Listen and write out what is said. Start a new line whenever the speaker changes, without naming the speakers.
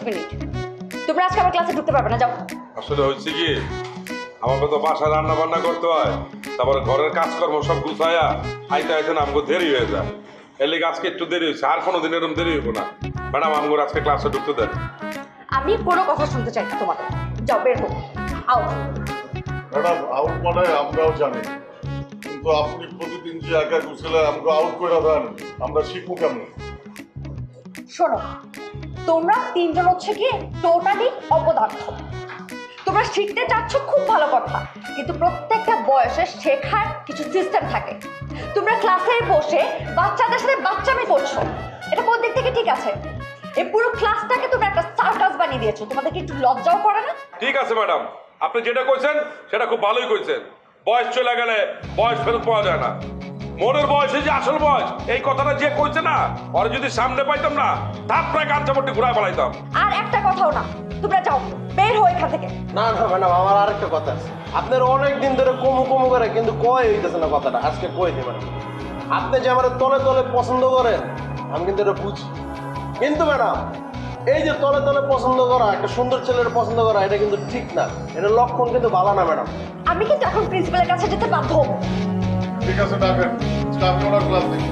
Minute. তোমরা আজকে আমার ক্লাসে ঢুকতে পারবে না, যাও।
আসলে হচ্ছে কি আমাকে তো বাসায় রান্না বান্না করতে হয়, তারপরে ঘরের কাজকর্ম সব গুছায়া আইতে আইতে না আমাকে দেরি হয়ে যায়। এর লিগে আজকে একটু দেরি হয়েছে, আর কোনোদিন এরকম দেরি হইব না। ম্যাডাম আমাকে আজকে ক্লাসে ঢুকতে দেন।
আমি কোনো কথা শুনতে চাই না তোমাদের, যাও বের হোক, আউট।
ম্যাডাম আউট মানে আমরাও জানি, কিন্তু আপনি প্রতিদিন যে একা গুছলে আমাকে আউট করে দেন, আমরা শিখবো কেমন?
শোনো, তোমরা তিনজন হচ্ছে কি টোটালি অপদার্থ। তোমরা শিখতে চাচ্ছ খুব ভালো কথা, কিন্তু প্রত্যেকটা বয়সে শেখার কিছু সিস্টেম থাকে। তোমরা ক্লাসে বসে বাচ্চাদের সাথে বাচ্চামি করছো, এটা কোন দিক থেকে ঠিক আছে? এই পুরো ক্লাসটাকে তোমরা একটা সার্কাস বানিয়ে দিয়েছো, তোমাদের কি একটু লজ্জাও করে না?
ঠিক আছে ম্যাডাম, আপনি যেটা কইছেন সেটা খুব ভালোই কইছেন। বয়স চলে গেলে বয়স ফেরত পাওয়া যায় না। মনের বয়সে যে আসল বয়স, এই কথাটা যে কইছে না, ওরা যদি সামনে পাইতাম না, তার প্রায় কান চাপড়টি ঘুরায় ফেলাইতাম।
আর একটা কথাও না, তোমরা যাও, বের হও এখান থেকে।
না না ম্যাডাম, আমার আরেকটা কথা আছে। আপনার অনেক দিন ধরে কমু কমু করে কিন্তু কয় হইতেছে না কথাটা, আজকে কই দিই ম্যাডাম। আপনি যে আমার তলে তলে পছন্দ করেন আমি কিন্তু এটা বুঝি, কিন্তু ম্যাডাম এই যে তলে তলে পছন্দ করা, একটা সুন্দর ছেলের পছন্দ করা, এটা কিন্তু ঠিক না, এটা লক্ষণ কিন্তু ভালো না ম্যাডাম।
আমি কিন্তু এখন প্রিন্সিপালের কাছে যেতে বাধ্য হবো।
ঠিক আছে ডাকেন, স্টাফ ওনার ক্লাস দেখি।